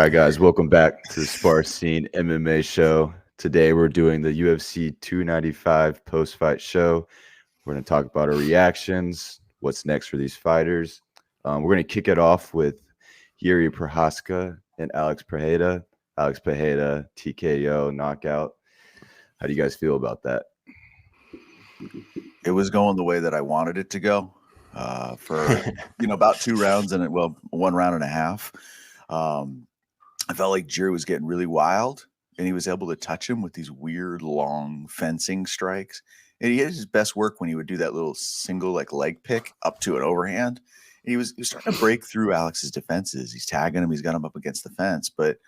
All right, guys, welcome back to the Spar Scene MMA Show. Today we're doing the UFC 295 post-fight show. We're going to talk about our reactions, what's next for these fighters. We're going to kick it off with Yuri Procházka and Alex Pereira. Alex Pereira, TKO, knockout. How do you guys feel about that? It was going the way that I wanted it to go for about 2 rounds and 1 round and a half. I felt like Jerry was getting really wild, and he was able to touch him with these weird long fencing strikes. And he had his best work when he would do that little single leg pick up to an overhand. And he was starting to break through Alex's defenses. He's tagging him. He's got him up against the fence. But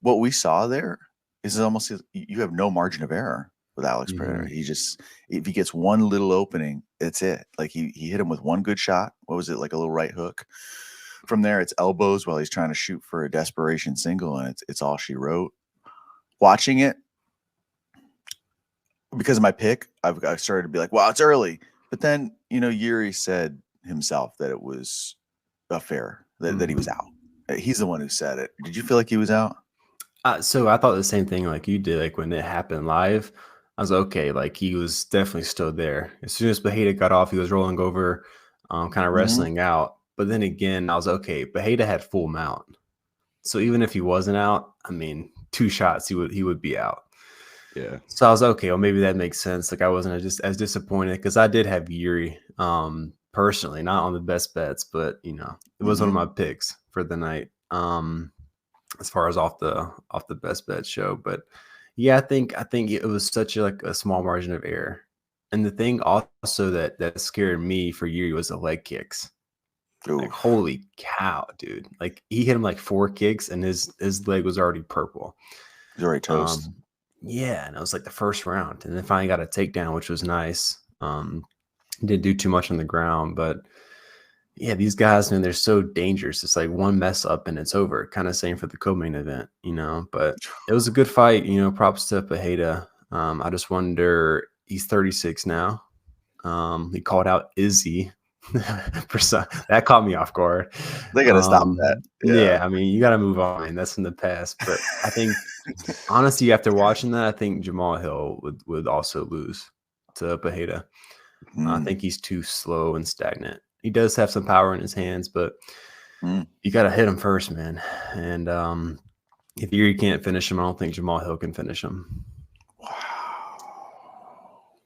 what we saw there is almost you have no margin of error with Alex Pereira. He just, if he gets one little opening, that's it. Like he hit him with one good shot. What was it, like a little right hook? From there, it's elbows while he's trying to shoot for a desperation single, and it's all she wrote. Watching it, because of my pick, I started to be like, wow, it's early. But then, Yuri said himself that it was a fair, that he was out. He's the one who said it. Did you feel like he was out? So I thought the same thing like you did. Like when it happened live, I was okay. Like he was definitely still there. As soon as Pereira got off, he was rolling over, kind of wrestling out. But then again, I was okay. Pereira had full mount, so even if he wasn't out, I mean, 2 shots he would be out. Yeah. So I was okay. Well, maybe that makes sense. Like I wasn't just as disappointed because I did have Yuri personally, not on the best bets, but it was one of my picks for the night. As far as off the best bet show, but yeah, I think it was such a small margin of error. And the thing also that scared me for Yuri was the leg kicks. Like, holy cow, dude. Like he hit him like 4 kicks and his leg was already purple. He's already toast. Yeah, and it was like the first round. And then finally got a takedown, which was nice. Didn't do too much on the ground, but yeah, these guys, man, they're so dangerous. It's like one mess up and it's over. Kind of same for the co-main event, but it was a good fight. Props to Pereira. I just wonder, he's 36 now. He called out Izzy. That caught me off guard. They got to stop that. Yeah, I mean, you got to move on. That's in the past. But I think, honestly, after watching that, I think Jamal Hill would also lose to Pereira. I think he's too slow and stagnant. He does have some power in his hands, but you got to hit him first, man. And if Yuri can't finish him, I don't think Jamal Hill can finish him. Wow.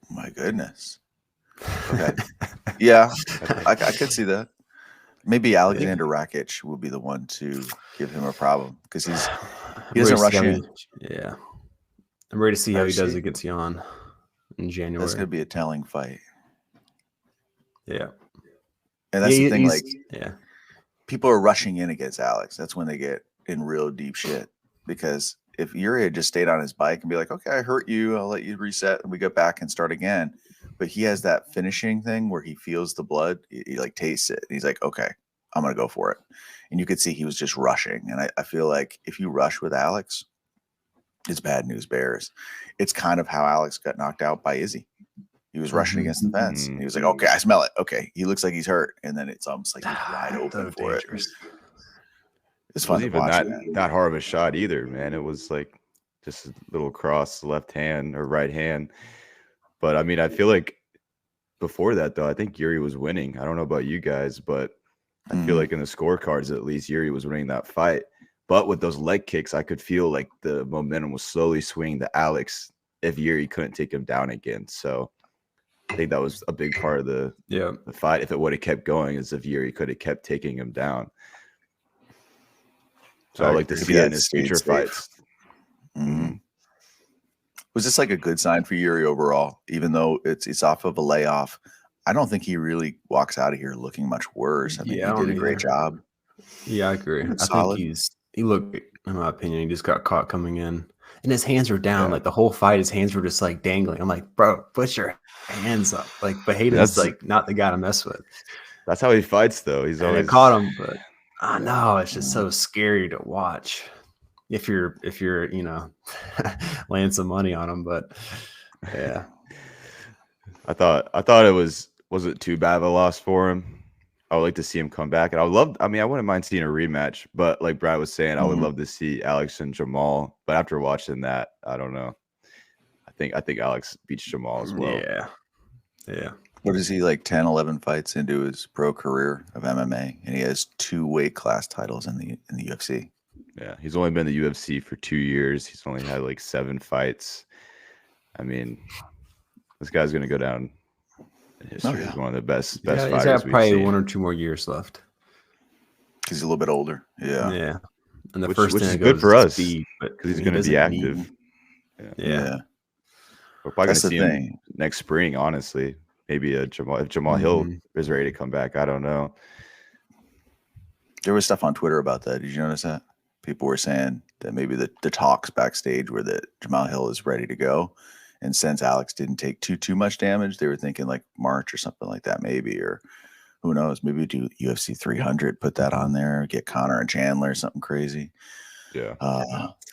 My goodness. Okay. Yeah, I could see that. Maybe Alexander Rakic will be the one to give him a problem because he doesn't rush in. Yeah. I'm ready to see how he does against Jan in January. That's going to be a telling fight. Yeah. And that's the thing, people are rushing in against Alex. That's when they get in real deep shit. Because if Yuri had just stayed on his bike and be like, okay, I hurt you, I'll let you reset, and we go back and start again. But he has that finishing thing where he feels the blood, he like tastes it. And he's like, okay, I'm going to go for it. And you could see he was just rushing. And I feel like if you rush with Alex, it's bad news bears. It's kind of how Alex got knocked out by Izzy. He was rushing against the fence. He was like, okay, I smell it. Okay, he looks like he's hurt. And then it's almost like he's wide open for dangerous. It's fun to watch. Not hard of a shot either, man. It was like just a little cross left hand or right hand. But, I mean, I feel like before that, though, I think Yuri was winning. I don't know about you guys, but I feel like in the scorecards, at least, Yuri was winning that fight. But with those leg kicks, I could feel like the momentum was slowly swinging to Alex if Yuri couldn't take him down again. So I think that was a big part of the fight. If it would have kept going, as if Yuri could have kept taking him down. So I like to see that in his future fights. Was this like a good sign for Yuri overall? Even though it's off of a layoff, I don't think he really walks out of here looking much worse. I mean, he did a great job. Yeah, I agree. I think he looked, in my opinion, he just got caught coming in. And his hands were down. Like the whole fight, his hands were just like dangling. I'm like, bro, put your hands up. Like Pereira's like not the guy to mess with. That's how he fights, though. He's always caught him, but I know it's just so scary to watch. If you're laying some money on him, but yeah. I thought it wasn't too bad of a loss for him. I would like to see him come back, and I wouldn't mind seeing a rematch, but like Brad was saying, I would love to see Alex and Jamal. But after watching that, I don't know. I think Alex beats Jamal as well. Yeah. What is he, like 10, 11 fights into his pro career of MMA, and he has 2 weight class titles in the UFC. Yeah, he's only been in the UFC for 2 years. He's only had like 7 fights. I mean, this guy's gonna go down in history as one of the best He's fighters got we've probably seen. 1 or 2 more years left. He's a little bit older. Yeah. And the Which first thing is that good goes for is us speed, but because he's he going to be doesn't need- active. Yeah. We're probably going That's to the see thing. him next spring. Honestly, maybe if Jamal Hill is ready to come back. I don't know. There was stuff on Twitter about that. Did you notice that? People were saying that maybe the talks backstage were that Jamal Hill is ready to go. And since Alex didn't take too much damage, they were thinking like March or something like that, maybe, or who knows, maybe do UFC 300, put that on there, get Connor and Chandler or something crazy. Yeah.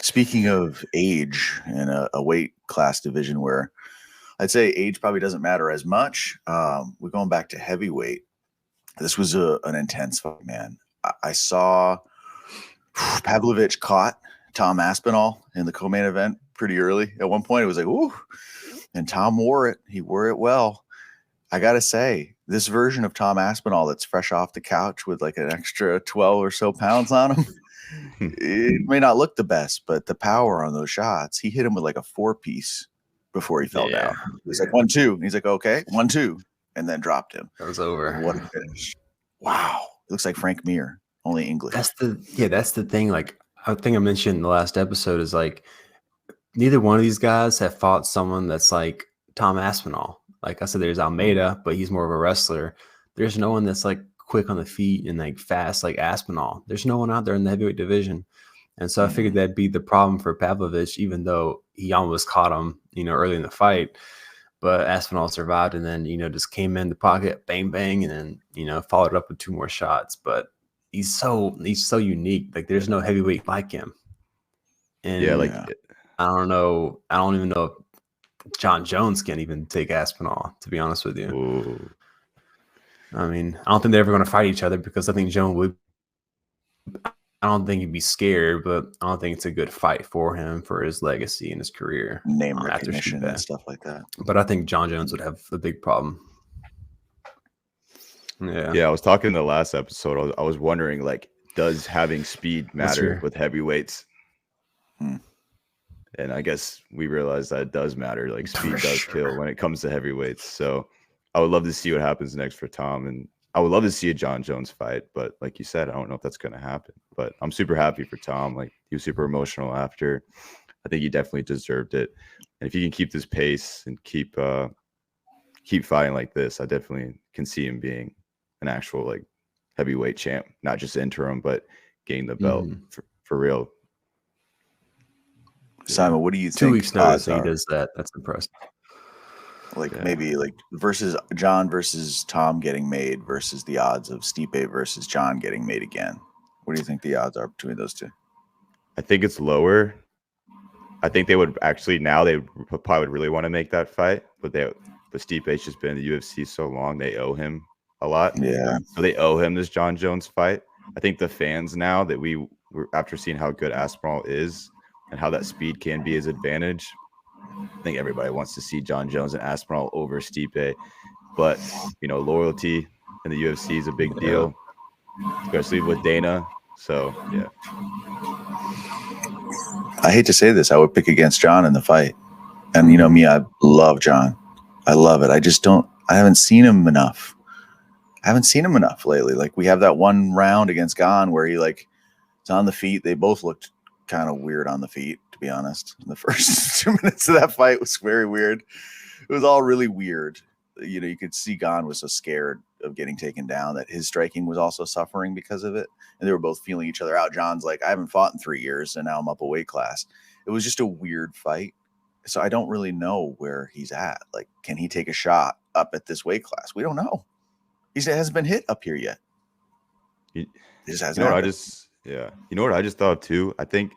Speaking of age in a weight class division where I'd say age probably doesn't matter as much. We're going back to heavyweight. This was an intense fight, man. I saw Pavlovich caught Tom Aspinall in the co-main event pretty early. At one point, it was like, ooh, and Tom wore it. He wore it well. I got to say, this version of Tom Aspinall that's fresh off the couch with like an extra 12 or so pounds on him, it may not look the best, but the power on those shots, he hit him with like a 4-piece before he fell down. He's like 1-2. And he's like, okay, 1-2. And then dropped him. That was over. What a finish. Wow. It looks like Frank Mir, only English. That's the thing. Like, I think I mentioned in the last episode is like, neither one of these guys have fought someone that's like Tom Aspinall. Like I said, there's Almeida, but he's more of a wrestler. There's no one that's like quick on the feet and like fast like Aspinall. There's no one out there in the heavyweight division. And so I figured that'd be the problem for Pavlovich, even though he almost caught him, early in the fight. But Aspinall survived and then, just came in the pocket, bang, bang, and then, followed up with 2 more shots. But he's so unique. Like there's no heavyweight like him. And I don't know. I don't even know if John Jones can even take Aspinall, to be honest with you. Ooh. I mean, I don't think they're ever going to fight each other because I think Jones would. I don't think he'd be scared, but I don't think it's a good fight for him for his legacy and his career. Name recognition and stuff like that. But I think John Jones would have a big problem. Yeah. I was talking in the last episode. I was wondering, like, does having speed matter with heavyweights? And I guess we realized that it does matter. Like, speed does kill when it comes to heavyweights. So I would love to see what happens next for Tom. And I would love to see a John Jones fight. But like you said, I don't know if that's going to happen. But I'm super happy for Tom. Like, he was super emotional after. I think he definitely deserved it. And if he can keep this pace and keep fighting like this, I definitely can see him being an actual like heavyweight champ, not just interim, but getting the belt for real. Simon, what do you think? 2 weeks notice he does that. That's impressive. Like maybe like versus John versus Tom getting made versus the odds of Stipe versus John getting made again. What do you think the odds are between those two? I think it's lower. I think they would actually now they probably would really want to make that fight, but Stipe's just been in the UFC so long, they owe him a lot. Yeah. So they owe him this John Jones fight. I think the fans now that we were after seeing how good Aspinall is and how that speed can be his advantage, I think everybody wants to see John Jones and Aspinall over Stipe. But, loyalty in the UFC is a big deal, especially with Dana. So, yeah. I hate to say this. I would pick against John in the fight. And me, I love John. I love it. I haven't seen him enough. I haven't seen him enough lately. Like we have that one round against Gane where he like is on the feet. They both looked kind of weird on the feet, to be honest. The first 2 minutes of that fight was very weird. It was all really weird. You could see Gane was so scared of getting taken down that his striking was also suffering because of it. And they were both feeling each other out. John's like, I haven't fought in 3 years and now I'm up a weight class. It was just a weird fight. So I don't really know where he's at. Like, can he take a shot up at this weight class? We don't know. He hasn't been hit up here yet. He just hasn't. You know what I just thought too? I think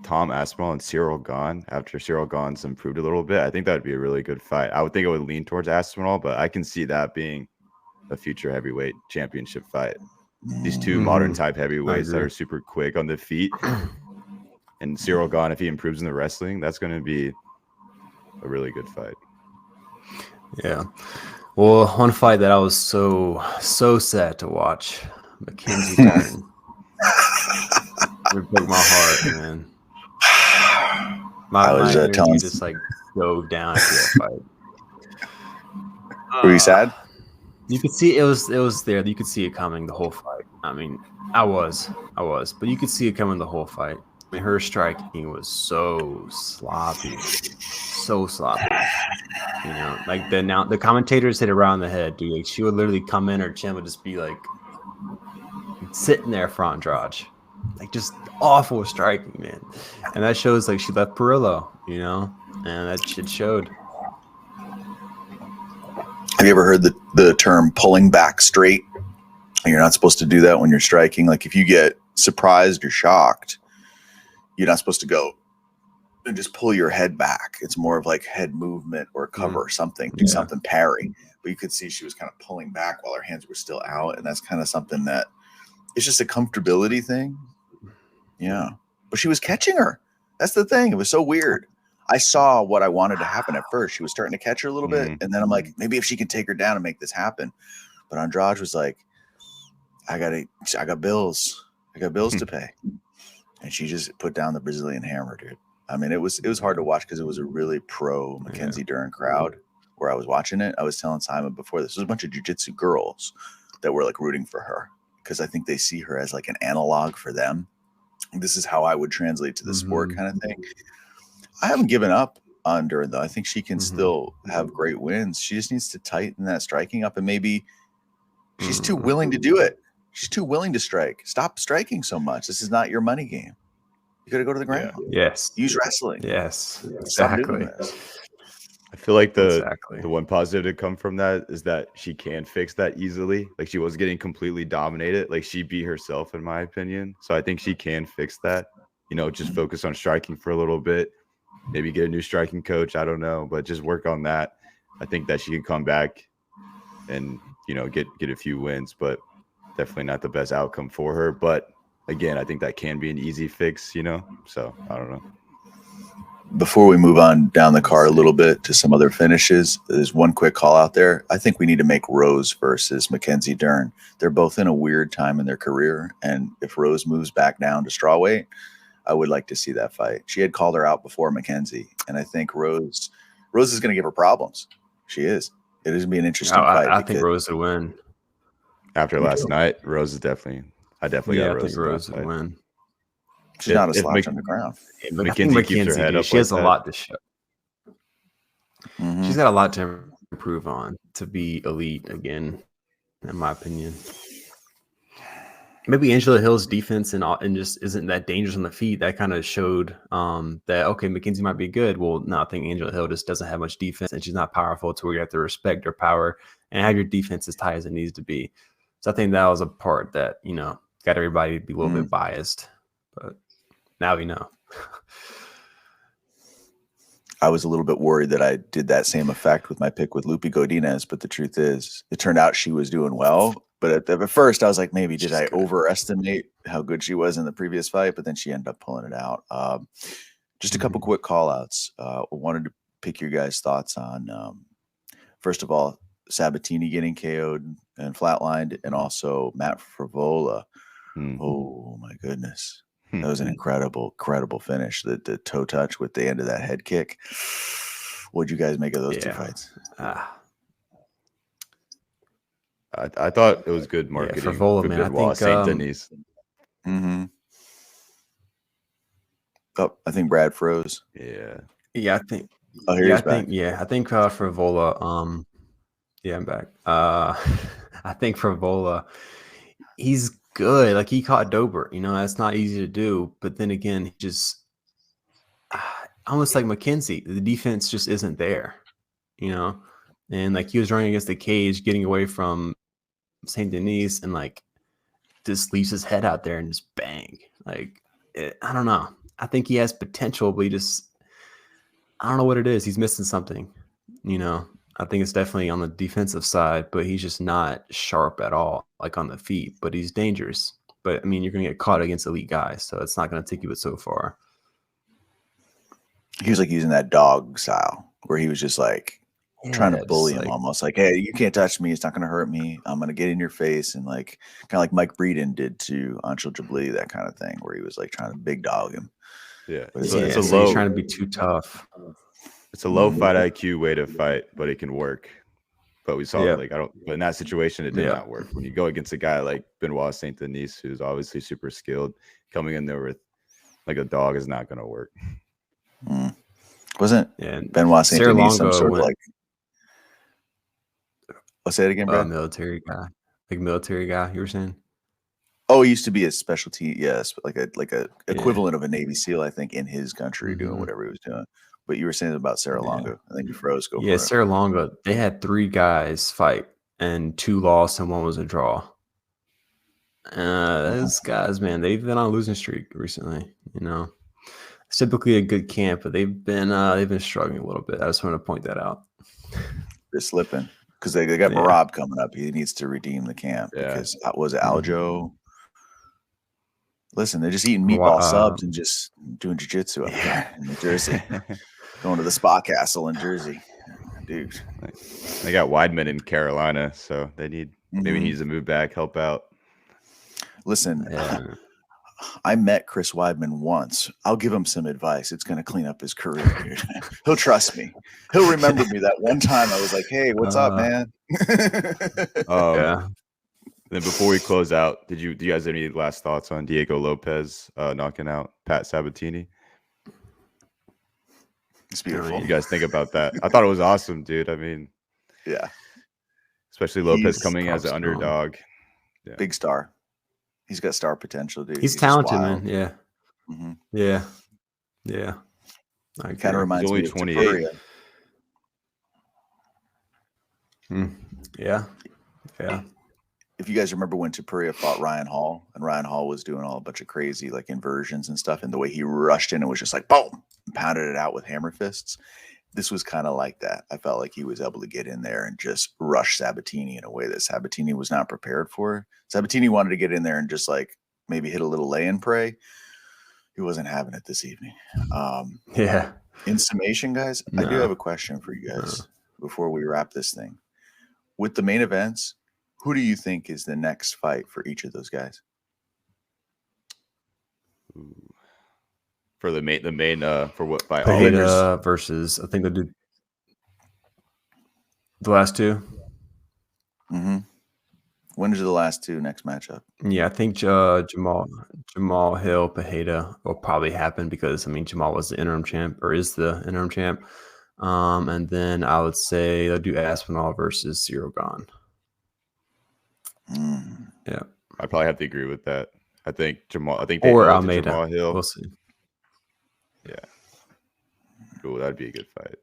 Tom Aspinall and Cyril Gane, after Cyril Gane's improved a little bit, I think that would be a really good fight. I would think it would lean towards Aspinall, but I can see that being a future heavyweight championship fight. These two modern type heavyweights that are super quick on the feet. And Cyril Gane, if he improves in the wrestling, that's going to be a really good fight. Yeah. Well, one fight that I was so sad to watch, Mackenzie Dern. It broke my heart, man. My energy just like dove down after that fight. Were you sad? You could see it was there. You could see it coming the whole fight. I mean, I was, but you could see it coming the whole fight. I mean, her striking was so sloppy. You know, like the commentators hit around the head, dude. Like she would literally come in, her chin would just be like sitting there for Andrade. Like just awful striking, man. And that shows like she left Pereira, you know, and that shit showed. Have you ever heard the term pulling back straight? You're not supposed to do that when you're striking. Like if you get surprised or shocked, you're not supposed to go and just pull your head back. It's more of like head movement or cover or something, do something parry. But you could see she was kind of pulling back while her hands were still out. And that's kind of something that it's just a comfortability thing. Yeah. But she was catching her. That's the thing. It was so weird. I saw what I wanted to happen at first. She was starting to catch her a little bit. And then I'm like, maybe if she could take her down and make this happen. But Andrade was like, I got bills. I got bills to pay. And she just put down the Brazilian hammer, dude. I mean, it was hard to watch because it was a really pro Mackenzie Dern crowd where I was watching it. I was telling Simon before this was a bunch of jiu-jitsu girls that were like rooting for her because I think they see her as like an analog for them. This is how I would translate to the sport kind of thing. I haven't given up on Dern, though. I think she can still have great wins. She just needs to tighten that striking up, and maybe she's too willing to do it. She's too willing to strike. Stop striking so much. This is not your money game. You got to go to the ground. Yes. Use wrestling. Yes. Stop Exactly. doing this. I feel like the one positive to come from that is that she can fix that easily. Like she was getting completely dominated. Like she beat herself, in my opinion. So I think she can fix that. You know, just focus on striking for a little bit. Maybe get a new striking coach. I don't know, but just work on that. I think that she can come back and, you know, get a few wins, but definitely not the best outcome for her. But again, I think that can be an easy fix, you know? So I don't know. Before we move on down the card a little bit to some other finishes, there's one quick call out there. I think we need to make Rose versus Mackenzie Dern. They're both in a weird time in their career. And if Rose moves back down to strawweight, I would like to see that fight. She had called her out before Mackenzie. And I think Rose is going to give her problems. She is. It is going to be an interesting fight. I think Rose would win. After last night, Rose is definitely got Rose. I think Rose would win. She's not a slouch on the ground. Mackenzie keeps her head up. She has a lot to show. Mm-hmm. She's got a lot to improve on to be elite again, in my opinion. Maybe Angela Hill's defense and just isn't that dangerous on the feet. That kind of showed that, okay, Mackenzie might be good. Well, no, I think Angela Hill just doesn't have much defense, and she's not powerful to where you have to respect her power and have your defense as tight as it needs to be. So I think that was a part that, you know, got everybody to be a little bit biased. But now we know. I was a little bit worried that I did that same effect with my pick with Lupi Godinez, but the truth is it turned out she was doing well. But at first I was like, maybe did I overestimate how good she was in the previous fight? But then she ended up pulling it out. Just a couple quick call outs. Wanted to pick your guys' thoughts on, first of all, Sabatini getting KO'd and flatlined, and also Matt Frivola. Oh my goodness. That was an incredible finish. The toe touch with the end of that head kick. What'd you guys make of those two fights? I thought it was good marketing for Frivola, man. I think Saint Denis. Oh, I think Brad froze. Yeah, I think. Oh, here he's back. I think Frivola. Yeah, I'm back. I think Frivola, he's good. Like he caught Dober. You know, that's not easy to do. But then again, he just almost like Mackenzie, the defense just isn't there. You know, and like he was running against the cage, getting away from Saint Denis, and like just leaves his head out there and just bang. Like I don't know. I think he has potential, but I don't know what it is. He's missing something. You know. I think it's definitely on the defensive side, but he's just not sharp at all, like on the feet. But he's dangerous. But I mean, you're going to get caught against elite guys, so it's not going to take you but so far. He was like using that dog style where he was just like trying to bully him, almost like, hey, you can't touch me. It's not going to hurt me. I'm going to get in your face. And like, kind of like Mike Breeden did to Anshul Jabli, that kind of thing, where he was like trying to big dog him. Yeah. It's a low, he's trying to be too tough. It's a low fight IQ way to fight, but it can work. But we saw but in that situation, it did not work. When you go against a guy like Benoit Saint Denis, who's obviously super skilled, coming in there with like a dog is not going to work. Wasn't Benoit Saint Denis some sort of like, let's say it again, Brad? Military guy, you were saying? Oh, he used to be a specialty, yes, like a equivalent of a Navy SEAL, I think, in his country doing whatever he was doing. But you were saying about Sarah Longo. I think you froze. Go for it. Sarah Longo. They had 3 guys fight, and 2 lost, and 1 was a draw. Those guys, man, they've been on a losing streak recently. You know, it's typically a good camp, but they've been struggling a little bit. I just want to point that out. They're slipping because they got Marab coming up. He needs to redeem the camp because was it Aljo? Listen, they're just eating meatball subs and just doing jiu-jitsu up there in New Jersey. Going to the Spa Castle in Jersey. Dude. They got Weidman in Carolina, so they need maybe he needs to move back, help out. Listen, I met Chris Weidman once. I'll give him some advice. It's going to clean up his career, dude. He'll trust me. He'll remember me that one time I was like, hey, what's up, man? Then before we close out, do you guys have any last thoughts on Diego Lopez knocking out Pat Sabatini? It's beautiful. What do you guys think about that? I thought it was awesome, dude. I mean, especially Lopez coming as an underdog. Yeah. Big star. He's got star potential, dude. He's talented, man. Yeah. Yeah. Kind of reminds me of 28. Pereira. Yeah. If you guys remember when Pereira fought Ryan Hall, and Ryan Hall was doing a bunch of crazy like inversions and stuff, and the way he rushed in and was just like boom, and pounded it out with hammer fists. This was kind of like that. I felt like he was able to get in there and just rush Sabatini in a way that Sabatini was not prepared for. Sabatini wanted to get in there and just like maybe hit a little lay and pray. He wasn't having it this evening. In summation, guys, I do have a question for you guys before we wrap this thing. With the main events, who do you think is the next fight for each of those guys? For the main for what fight? Pereira versus, I think they do the last 2. When is the last 2 next matchup? Yeah, I think Jamal Hill Pereira will probably happen because I mean Jamal was the interim champ or is the interim champ. And then I would say they'll do Aspinall versus Cyril Gane. Yeah, I probably have to agree with that. I think or Almeida. Jamal Hill. We'll see. Yeah. Cool. That'd be a good fight.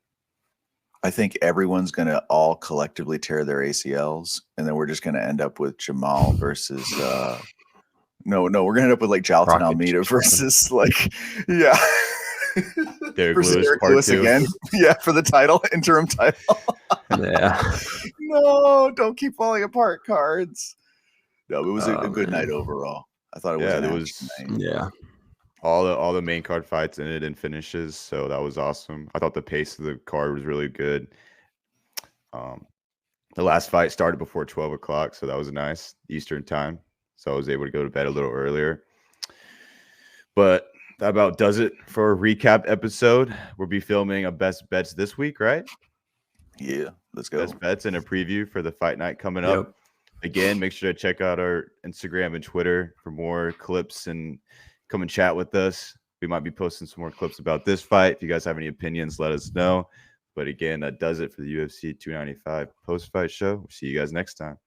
I think everyone's going to all collectively tear their ACLs, and then we're just going to end up with Jamal versus no, we're going to end up with like Jalton Almeida versus like Derek versus Lewis, Derek part Lewis 2. again. For the title, interim title. No, don't keep falling apart, cards. No, it was a good night overall. I thought it was night. All the main card fights ended in finishes, so that was awesome. I thought the pace of the card was really good. The last fight started before 12 o'clock, so that was nice Eastern time. So I was able to go to bed a little earlier. But that about does it for a recap episode. We'll be filming a best bets this week, right? Yeah, let's go. Best bets and a preview for the fight night coming up. Again, make sure to check out our Instagram and Twitter for more clips and come and chat with us. We might be posting some more clips about this fight. If you guys have any opinions, let us know. But again, that does it for the UFC 295 post-fight show. We'll see you guys next time.